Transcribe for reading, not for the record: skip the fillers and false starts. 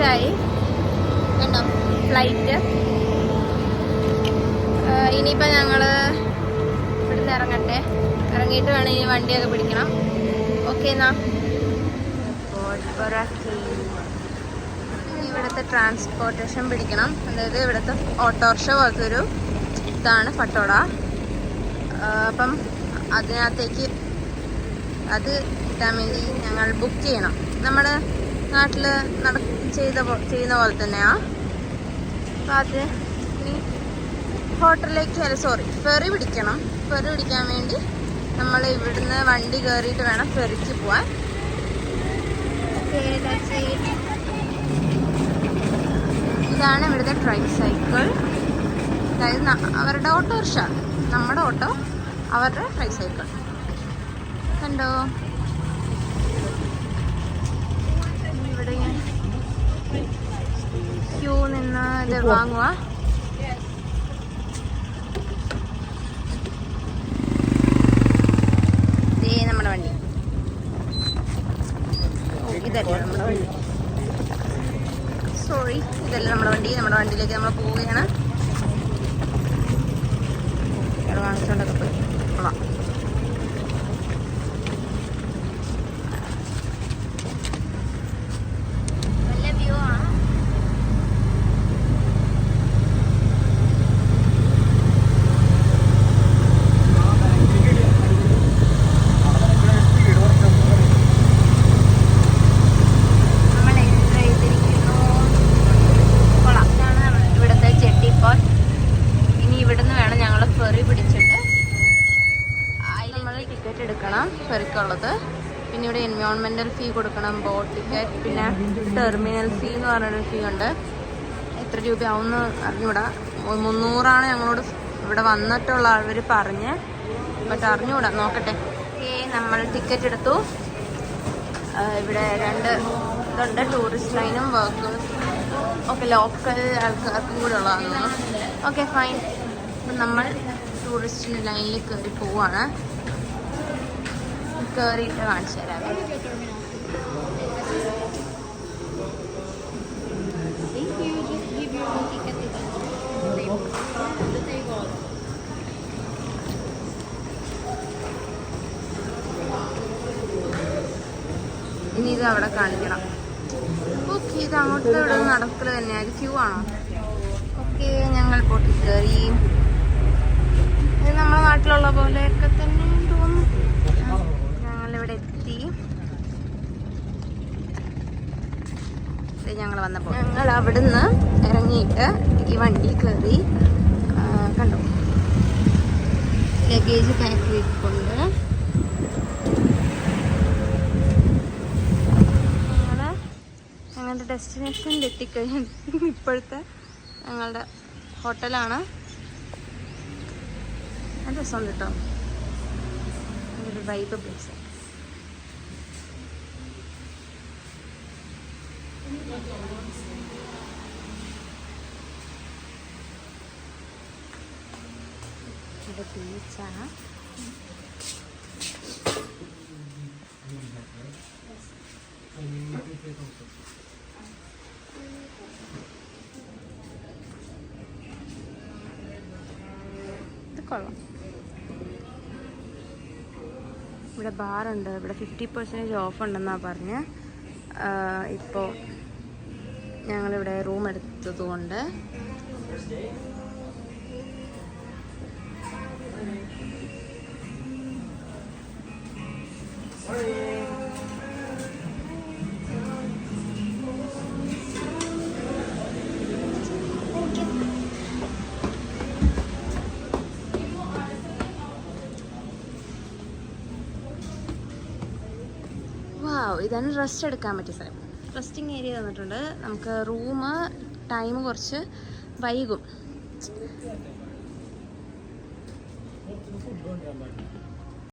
മിസ്സായി കണ്ടോ ഫ്ലൈറ്റ്. ഇനിയിപ്പോൾ ഞങ്ങൾ ഇവിടുന്ന് ഇറങ്ങട്ടെ. ഇറങ്ങിയിട്ട് വേണം ഇനി വണ്ടിയൊക്കെ പിടിക്കണം. ഓക്കെ എന്നാ. ഇവിടുത്തെ ട്രാൻസ്പോർട്ടേഷൻ പിടിക്കണം. അതായത് ഇവിടുത്തെ ഓട്ടോറിക്ഷ പോലത്തെ ഒരു ഇതാണ് ഫട്ടോട. അപ്പം അതിനകത്തേക്ക് അത് കിട്ടാൻ വേണ്ടി ഞങ്ങൾ ബുക്ക് ചെയ്യണം. നമ്മുടെ നാട്ടിൽ ചെയ്യുന്ന പോലെ തന്നെയാണ്. അപ്പം അത് ഇനി ഹോട്ടലിലേക്ക് ഫെറി പിടിക്കണം. ഫെറി പിടിക്കാൻ വേണ്ടി നമ്മൾ ഇവിടുന്ന് വണ്ടി കയറിയിട്ട് വേണം ഫെറിക്ക് പോവാൻ. ഇതാണ് ഇവിടുത്തെ ട്രൈസൈക്കിൾ. അതായത് അവരുടെ ഓട്ടോറിക്ഷ, നമ്മുടെ ഓട്ടോ, അവരുടെ ട്രൈസൈക്കിൾ. കണ്ടോ ഇവിടെ ക്യൂ നിന്ന് ഇത് വാങ്ങുക. നമ്മുടെ വണ്ടി ഇതല്ല നമ്മുടെ വണ്ടി. സോറി, ഇതല്ല നമ്മുടെ വണ്ടി. നമ്മുടെ വണ്ടിയിലേക്ക് നമ്മൾ പോവുകയാണ്. വാങ്ങിച്ചോണ്ടൊക്കെ പോയി കൊള്ളാം. ഫെറിക്കുള്ളത്. പിന്നെ ഇവിടെ എൻവയോൺമെൻറ്റൽ ഫീ കൊടുക്കണം, ബോട്ട് ടിക്കറ്റ്, പിന്നെ ടെർമിനൽ ഫീ എന്ന് പറഞ്ഞൊരു ഫീ ഉണ്ട്. എത്ര രൂപയാവുമെന്ന് അറിഞ്ഞൂടാ. 300 ഞങ്ങളോട് ഇവിടെ വന്നിട്ടുള്ള അവർ പറഞ്ഞ്. ബട്ട് അറിഞ്ഞൂടാ, നോക്കട്ടെ. നമ്മൾ ടിക്കറ്റ് എടുത്തു. ഇവിടെ 2 ഇതുണ്ട്, ടൂറിസ്റ്റ് ലൈനും വർക്കേഴ്സ് ഒക്കെ, ലോക്കൽ ആൾക്കാർക്കും കൂടെ ഉള്ളതാണ്. Okay fine. അപ്പം നമ്മൾ ടൂറിസ്റ്റ് ലൈനിൽ കയറി പോവാണ്. കയറിയിട്ട് കാണിച്ചു തരാം. ഇനി ഇത് അവിടെ കാണിക്കണം. ഓക്കെ, ഇത് അങ്ങോട്ട് ഇവിടെ നടക്കൽ തന്നെയാണ്. ക്യൂ ആണോ? ഓക്കെ, ഞങ്ങൾ ബോട്ടിൽ കയറി. ഇത് നമ്മുടെ നാട്ടിലുള്ള പോലെയൊക്കെ തന്നെ തോന്നുന്നു. ഞങ്ങളിവിടെ എത്തി. ഞങ്ങൾ വന്നപ്പോൾ ഞങ്ങൾ അവിടുന്ന് ഇറങ്ങിയിട്ട് ഈ വണ്ടി കയറി. കണ്ടോ, ലഗേജ് പാക്ക് ചെയ്തിട്ടുണ്ട്. ഞങ്ങളുടെ ഡെസ്റ്റിനേഷനിൽ എത്തിക്കഴിഞ്ഞു. ഇപ്പോഴത്തെ ഞങ്ങളുടെ ഹോട്ടലാണ്. നല്ല രസമുണ്ട് കേട്ടോ, ഒരു വൈബ് പ്ലേസ്. ഇവിടെ ബീച്ചാണ്. ഇത് കൊള്ളാം. ഇവിടെ ബാറുണ്ട്. ഇവിടെ 50% ഓഫ് ഉണ്ടെന്നാണ് പറഞ്ഞ്. ഇപ്പോൾ ഞങ്ങളിവിടെ റൂം എടുത്തതുകൊണ്ട് ഇതാണ് റെസ്റ്റ് എടുക്കാൻ പറ്റിയ സ്ഥലം. റെസ്റ്റിംഗ് ഏരിയ തന്നിട്ടുണ്ട്. നമുക്ക് റൂം ടൈം കുറച്ച് വൈകും.